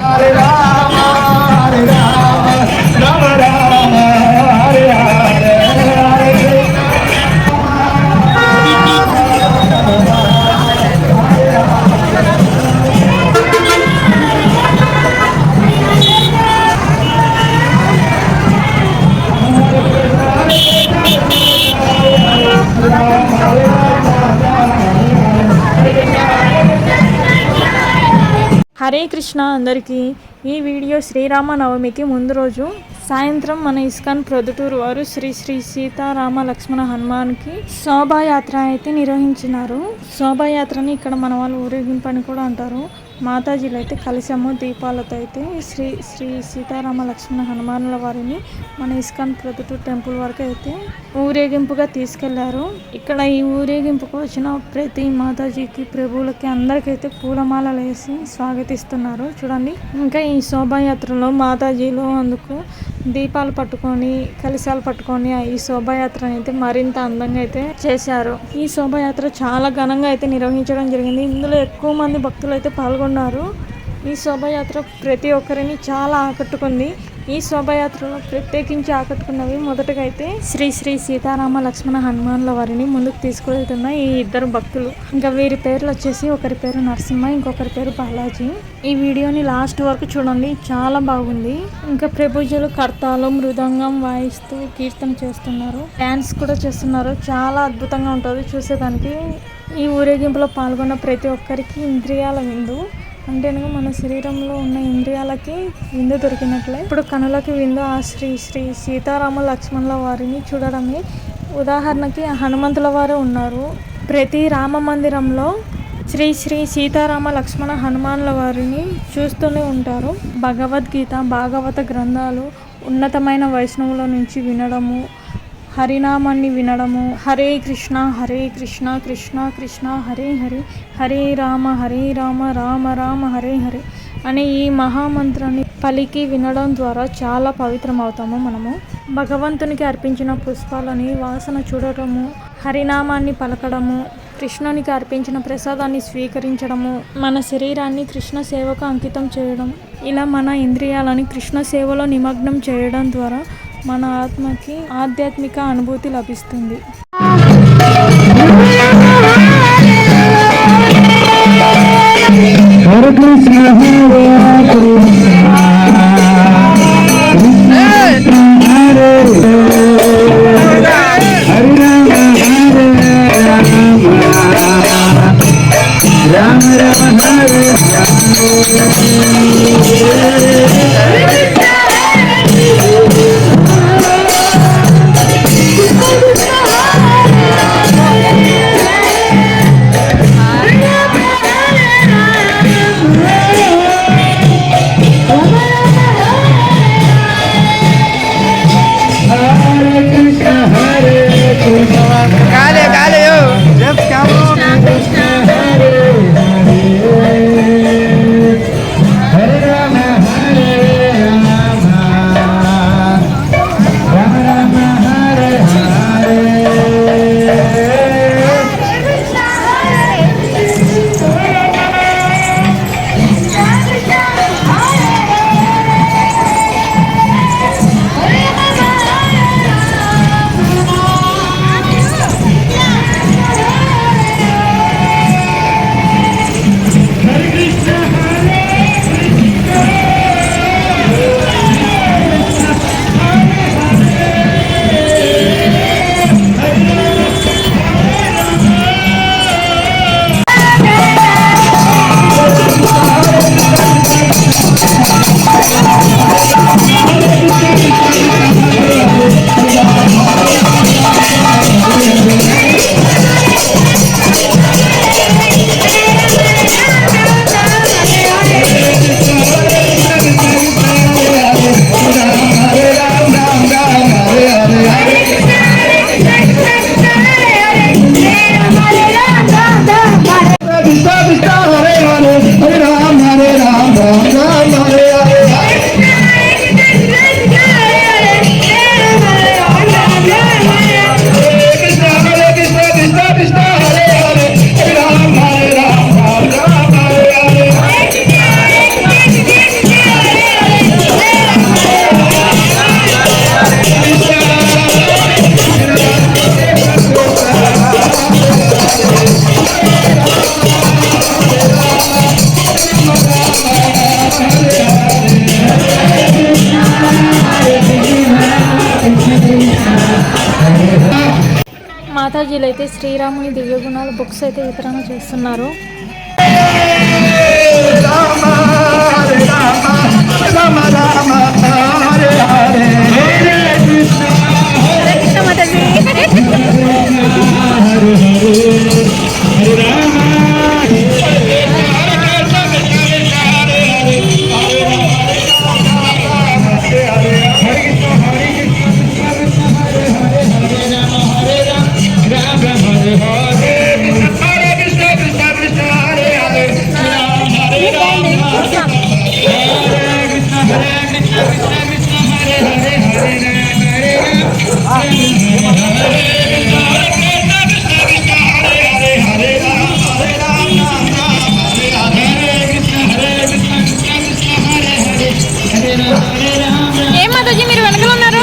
Hare Rama, Hare Rama, Rama Rama, Hare Hare, Hare Hare Krishna అందరికీ. ఈ video శ్రీరామనవమికి ముందు రోజు సాయంత్రం మన ఇస్కాన్ ప్రొద్దుటూరు వారు శ్రీ శ్రీ సీతారామ లక్ష్మణ హనుమాన్కి శోభాయాత్ర అయితే నిర్వహించినారు. శోభాయాత్రని ఇక్కడ మన వాళ్ళు ఊరేగింపు అని కూడా అంటారు. మాతాజీలు అయితే కలశము దీపాలతో అయితే శ్రీ శ్రీ సీతారామ లక్ష్మణ హనుమానుల వారిని మన ఇస్కాన్ ప్రొద్దుటూరు టెంపుల్ వరకు అయితే ఊరేగింపుగా తీసుకెళ్లారు. ఇక్కడ ఈ ఊరేగింపుకు వచ్చిన ప్రతి మాతాజీకి ప్రభువులకి అందరికైతే పూలమాలలు వేసి స్వాగతిస్తున్నారు. చూడండి, ఇంకా ఈ శోభాయాత్రలో మాతాజీలు అందుకు దీపాలు పట్టుకొని కలశాలు పట్టుకొని ఈ శోభాయాత్రని అయితే మరింత అందంగా అయితే చేశారు. ఈ శోభాయాత్ర చాలా ఘనంగా అయితే నిర్వహించడం జరిగింది. ఇందులో ఎక్కువ మంది భక్తులు అయితే పాల్గొన్నారు. ఈ శోభాయాత్ర ప్రతి ఒక్కరిని చాలా ఆకట్టుకుంది. ఈ శోభాయాత్రలో ప్రత్యేకించి ఆకట్టుకున్నవి మొదటగా అయితే శ్రీ శ్రీ సీతారామ లక్ష్మణ హనుమాన్ల వారిని ముందుకు తీసుకువెళ్తున్న ఈ ఇద్దరు భక్తులు. ఇంకా వీరి పేర్లు వచ్చేసి ఒకరి పేరు నరసింహ, ఇంకొకరి పేరు బాలాజీ. ఈ వీడియోని లాస్ట్ వరకు చూడండి, చాలా బాగుంది. ఇంకా ప్రభుజులు కర్తాలు మృదంగం వాయిస్తూ కీర్తన చేస్తున్నారు, డ్యాన్స్ కూడా చేస్తున్నారు. చాలా అద్భుతంగా ఉంటుంది చూసేదానికి. ఈ ఊరేగింపులో పాల్గొన్న ప్రతి ఒక్కరికి ఇంద్రియాల విందు అంటే మన శరీరంలో ఉన్న ఇంద్రియాలకి విందు దొరికినట్లే. ఇప్పుడు కనులకి విందు ఆ శ్రీ శ్రీ సీతారామ లక్ష్మణుల వారిని చూడడమే. ఉదాహరణకి హనుమంతుల వారు ఉన్నారు. ప్రతి రామ మందిరంలో శ్రీ శ్రీ సీతారామ లక్ష్మణ హనుమానుల వారిని చూస్తూనే ఉంటారు. భగవద్గీత భాగవత గ్రంథాలు ఉన్నతమైన వైష్ణవుల నుంచి వినడము, హరినామాన్ని వినడము, హరే కృష్ణ కృష్ణ కృష్ణ హరే హరే, హరే రామ రామ రామ హరే హరే అనే ఈ మహామంత్రాన్ని పలికి వినడం ద్వారా చాలా పవిత్రమవుతాము మనము. భగవంతునికి అర్పించిన పుష్పాలని వాసన చూడటము, హరినామాన్ని పలకడము, కృష్ణునికి అర్పించిన ప్రసాదాన్ని స్వీకరించడము, మన శరీరాన్ని కృష్ణ సేవకు అంకితం చేయడం, ఇలా మన ఇంద్రియాలని కృష్ణ సేవలో నిమగ్నం చేయడం ద్వారా మన ఆత్మకి ఆధ్యాత్మిక అనుభూతి లభిస్తుంది. హరే కృష్ణ హరే కృష్ణ హరే హరే రామ రామ హరే మాతాజీలు అయితే శ్రీరాముని దివ్య గుణాల బుక్స్ అయితే వితరణ చేస్తున్నారు. రామ హరే రామ రామ రామ హరే హరే హరే కృష్ణ హరే కృష్ణ మాతాజీ. హరే హరే హరే రామ ఏం మాతాజీ మీరు వెనకలు ఉన్నారు?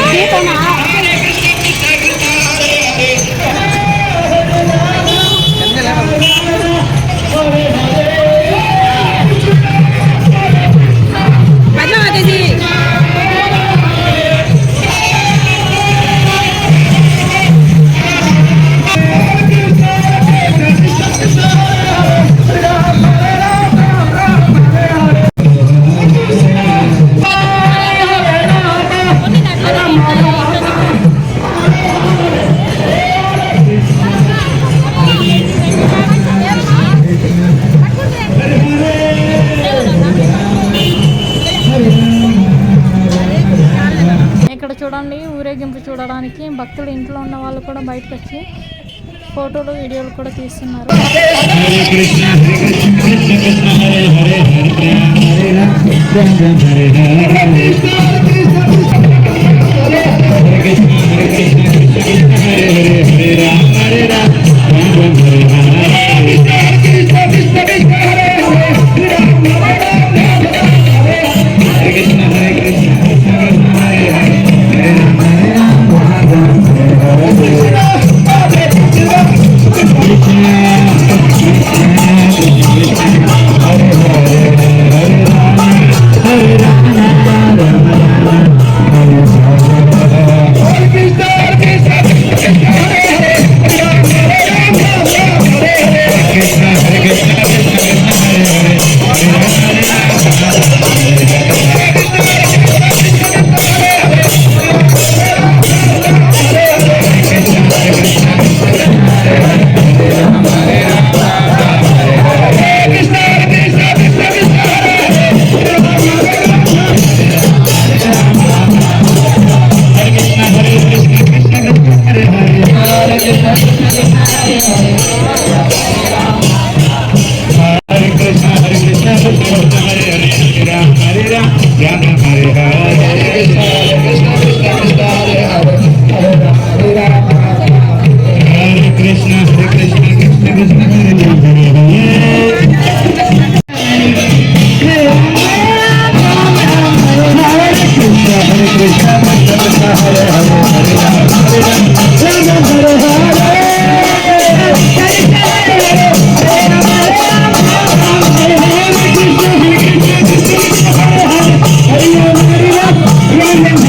ఇక్కడ చూడండి ఊరేగింపు చూడడానికి భక్తులు ఇంట్లో ఉన్న వాళ్ళు కూడా బయటకు వచ్చి ఫోటోలు వీడియోలు కూడా తీస్తున్నారు. Hare Krishna Krishna Krishna Hare Hare Hare Rama Hare Rama Hare Krishna Krishna Hare Hare Hare Rama Hare Rama Hare Hare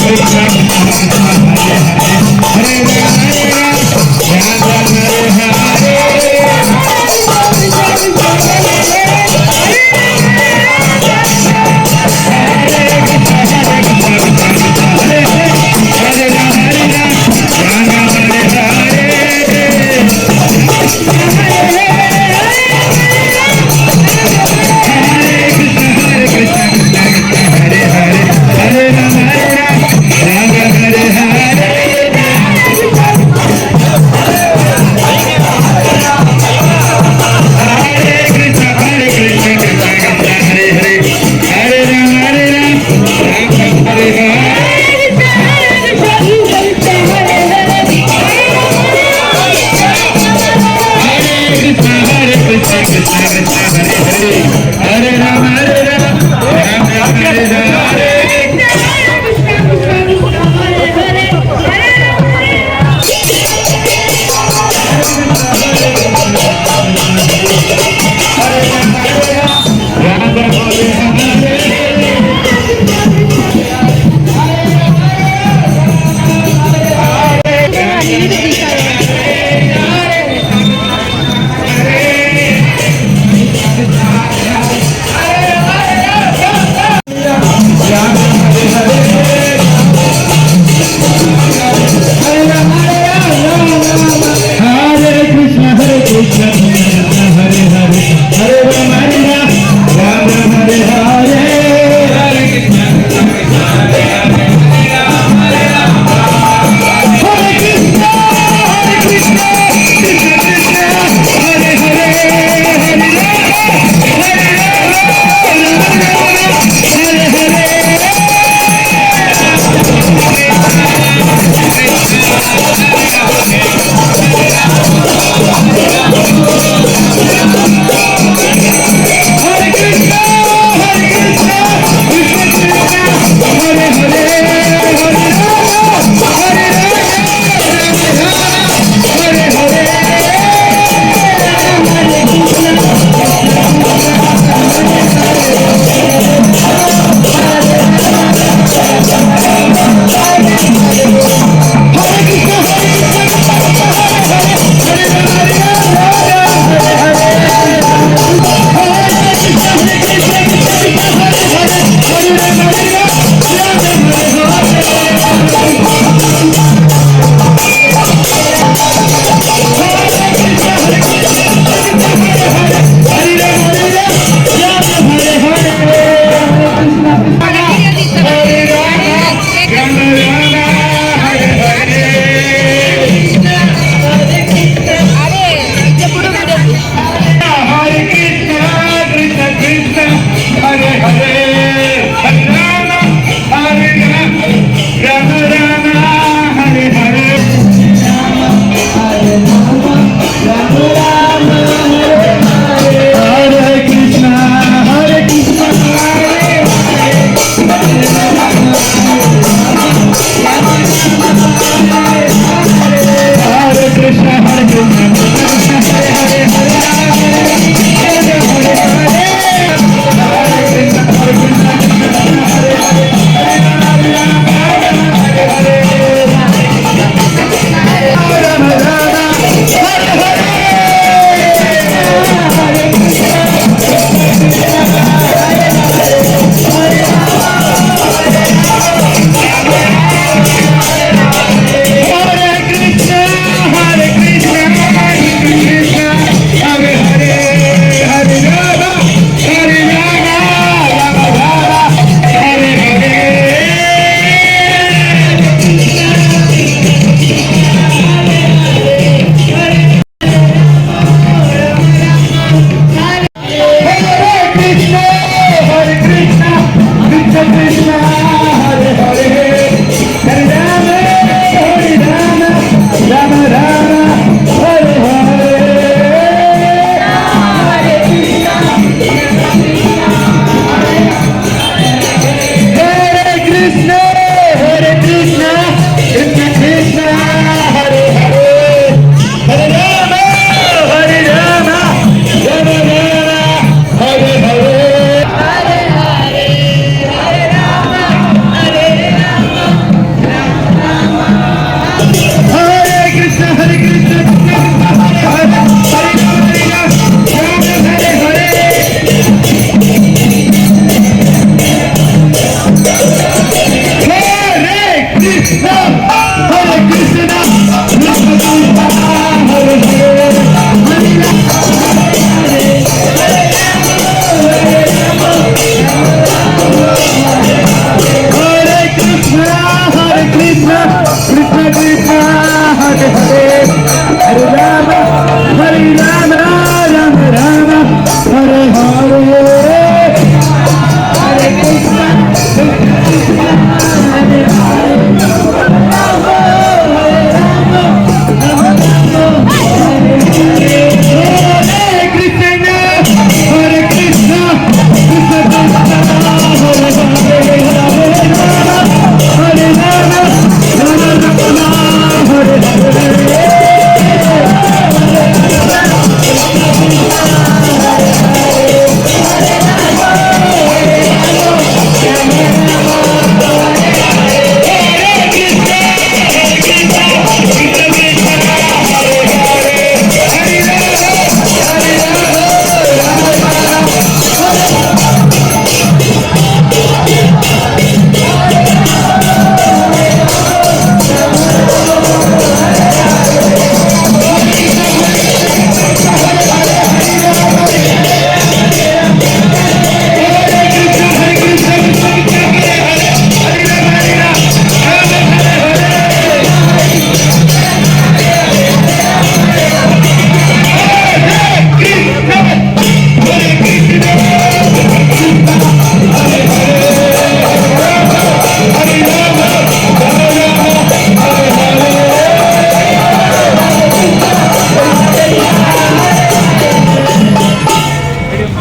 Hare Hare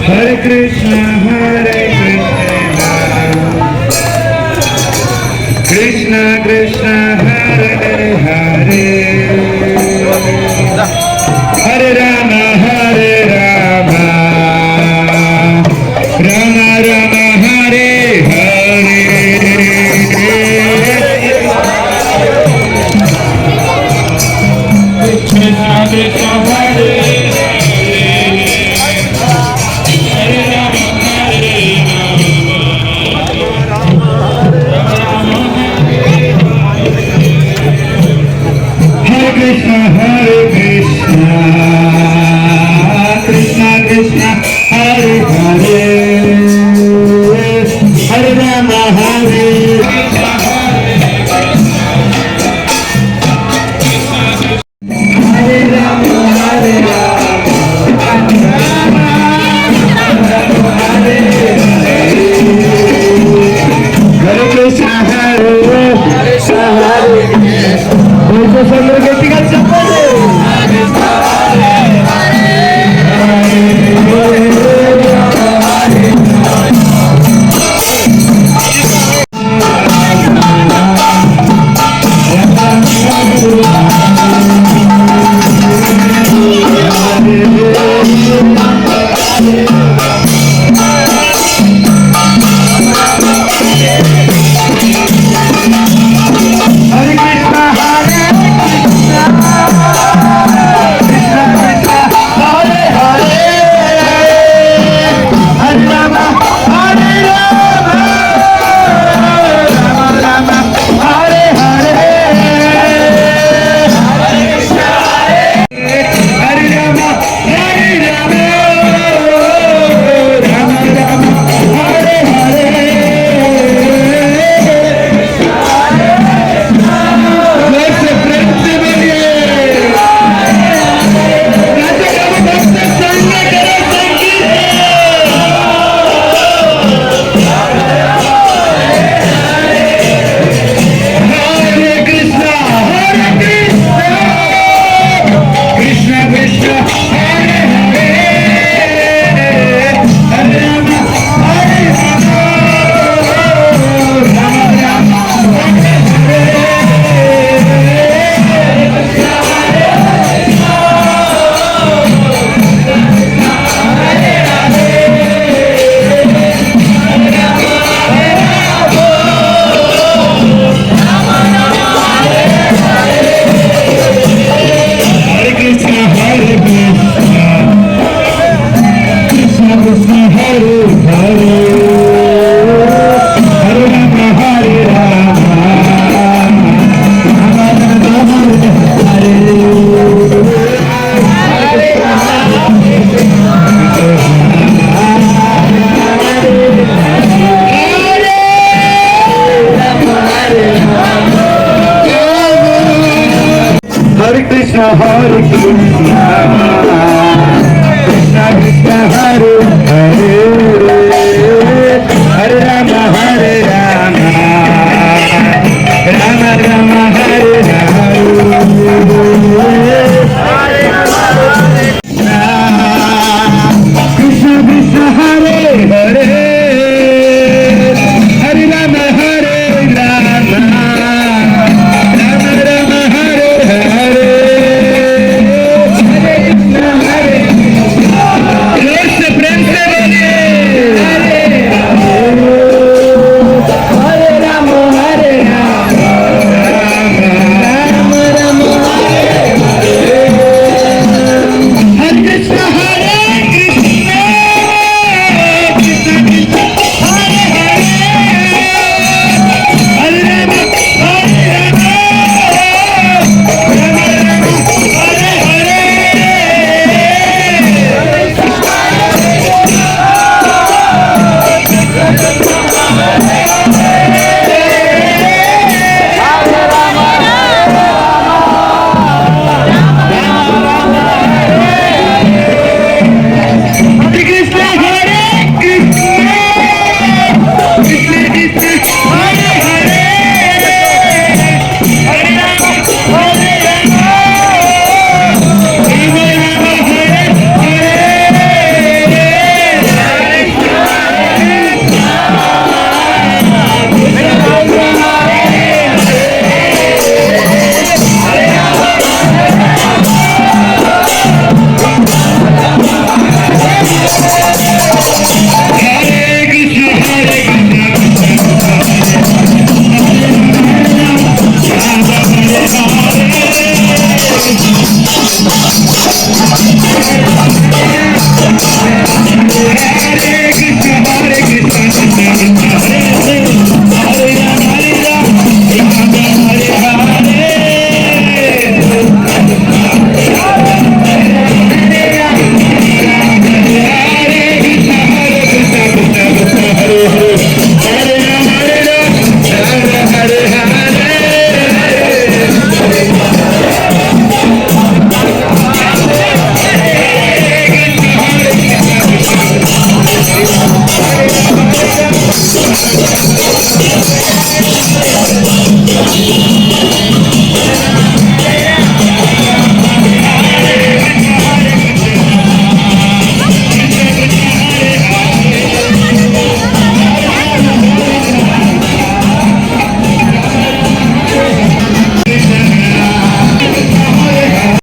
Hare Krishna, Krishna Krishna, Hare Hare, Hare Rama, Rama Rama, Hare Hare. Krishna Krishna, Hare Krishna, Hare Krishna, Krishna Krishna, Hare Hare, Hare Rama, Hare Krishna, Hare Rama, Hare Hare Krishna, Hare Krishna, Hare Krishna, Hare Hare Krishna Krishna Krishna Hare Hare